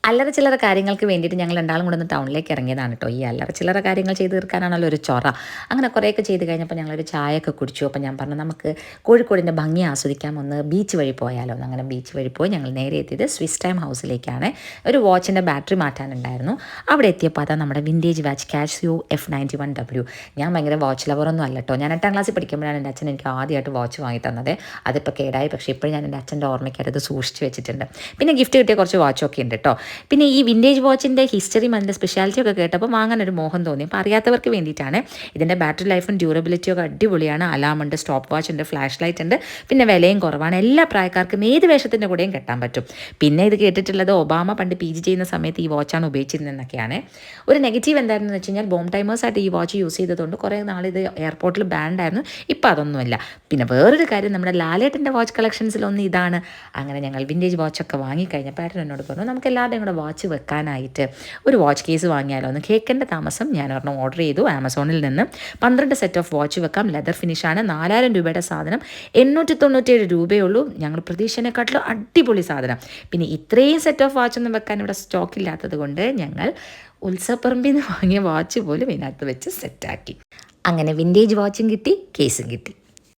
അല്ലറ ചില്ലറ കാര്യങ്ങൾക്ക് വേണ്ടിയിട്ട് ഞങ്ങൾ രണ്ടാളും കൂടെ ഒന്ന് ടൗണിലേക്ക് ഇറങ്ങിയതാണ് കേട്ടോ. ഈ അല്ലറ ചില്ലറ കാര്യങ്ങൾ ചെയ്ത് തീർക്കാനാണല്ലോ ഒരു ചൊറ. അങ്ങനെ കുറേയൊക്കെ ചെയ്ത് കഴിഞ്ഞപ്പോൾ ഞങ്ങളൊരു ചായയൊക്കെ കുടിച്ചു. അപ്പോൾ ഞാൻ പറഞ്ഞു നമുക്ക് കോഴിക്കോടിൻ്റെ ഭംഗി ആസ്വദിക്കാൻ ഒന്ന് ബീച്ച് വഴി പോയാലോ എന്ന്. അങ്ങനെ ബീച്ച് വഴി പോയി ഞങ്ങൾ നേരെ എത്തിയത് സ്വിസ് ടൈം ഹൗസിലേക്കാണ്. ഒരു വാച്ചിൻ്റെ ബാറ്ററി മാറ്റാനുണ്ടായിരുന്നു. അവിടെ എത്തിയപ്പോൾ അതാ നമ്മുടെ വിൻറ്റേജ് വാച്ച് കാസിയോ F91W. ഞാൻ ഭയങ്കര വാച്ച് ലവറൊന്നും അല്ല കേട്ടോ. ഞാൻ 8ാം ക്ലാസ്സിൽ പഠിക്കുമ്പോഴാണ് എൻ്റെ അച്ഛൻ എനിക്ക് ആദ്യമായിട്ട് വാച്ച് വാങ്ങി തന്നത്. അതിപ്പോൾ കേടായി, പക്ഷേ ഇപ്പോൾ ഞാൻ എൻ്റെ അച്ഛൻ്റെ ഓർമ്മയ്ക്കായിട്ട് അത് സൂക്ഷിച്ച് വെച്ചിട്ടുണ്ട്. പിന്നെ ഗിഫ്റ്റ് കിട്ടിയ കുറച്ച് വാച്ചൊക്കെ ഉണ്ട് കേട്ടോ. പിന്നെ ഈ വിൻറ്റേജ് വാച്ചിൻ്റെ ഹിസ്റ്ററിയും അതിൻ്റെ സ്പെഷ്യാലിറ്റി ഒക്കെ കേട്ടപ്പോൾ വാങ്ങാനൊരു മോഹം തോന്നി. അപ്പോൾ അറിയാത്തവർക്ക് വേണ്ടിയിട്ടാണ്. ഇതിൻ്റെ ബാറ്ററി ലൈഫും ഡ്യൂറബിലിറ്റിയും ഒക്കെ അടിപൊളിയാണ്. അലാം ഉണ്ട്, സ്റ്റോപ്പ് വാച്ച് ഉണ്ട്, ഫ്ലാഷ് ലൈറ്റ് ഉണ്ട്, പിന്നെ വിലയും കുറവാണ്. എല്ലാ പ്രായക്കാർക്കും ഏത് വേഷത്തിൻ്റെ കൂടെയും കെട്ടാൻ പറ്റും. പിന്നെ ഇത് കേട്ടിട്ടുള്ളത് ഒബാമ പണ്ട് PG ചെയ്യുന്ന സമയത്ത് ഈ വാച്ചാണ് ഉപയോഗിച്ചിരുന്നതെന്നൊക്കെയാണ്. ഒരു നെഗറ്റീവ് എന്തായിരുന്നു വെച്ച് കഴിഞ്ഞാൽ ബോം ടൈമേഴ്സായിട്ട് ഈ വാച്ച് യൂസ് ചെയ്തതുകൊണ്ട് കുറേ നാൾ ഇത് എയർപോർട്ടിൽ ബാൻഡായിരുന്നു. ഇപ്പോൾ അതൊന്നുമില്ല. പിന്നെ വേറൊരു കാര്യം, നമ്മുടെ ലാലേട്ടൻ്റെ വാച്ച് കളക്ഷൻസിലൊന്നും ഇതാണ്. അങ്ങനെ ഞങ്ങൾ വിൻറ്റേജ് വാച്ചൊക്കെ വാങ്ങിക്കഴിഞ്ഞപ്പോൾ ഏട്ടൻ എന്നോട് പറഞ്ഞു നമുക്ക് എല്ലാവരുടെയും കൂടെ വാച്ച് വെക്കാനായിട്ട് ഒരു വാച്ച് കേസ് വാങ്ങിയാലോ എന്ന്. കേൾക്കേണ്ട താമസം ഞാൻ ഒരെണ്ണം ഓർഡർ ചെയ്തു ആമസോണിൽ നിന്ന്. 12 സെറ്റ് ഓഫ് വാച്ച് വെക്കാം. ലെതർ ഫിനിഷാണ്. 4000 രൂപയുടെ സാധനം 897 രൂപയുള്ളൂ. ഞങ്ങൾ പ്രതീക്ഷേനെക്കാട്ടിലും അടിപൊളി സാധനം. പിന്നെ ഇത്രയും സെറ്റ് ഓഫ് വാച്ചൊന്നും വെക്കാൻ ഇവിടെ സ്റ്റോക്ക് ഇല്ലാത്തത് കൊണ്ട് ഞങ്ങൾ ഉത്സവപ്പറമ്പിൽ നിന്ന് വാങ്ങിയ വാച്ച് പോലും ഇതിനകത്ത് വെച്ച് സെറ്റാക്കി. അങ്ങനെ വിൻറ്റേജ് വാച്ചും കിട്ടി, കേസും കിട്ടി.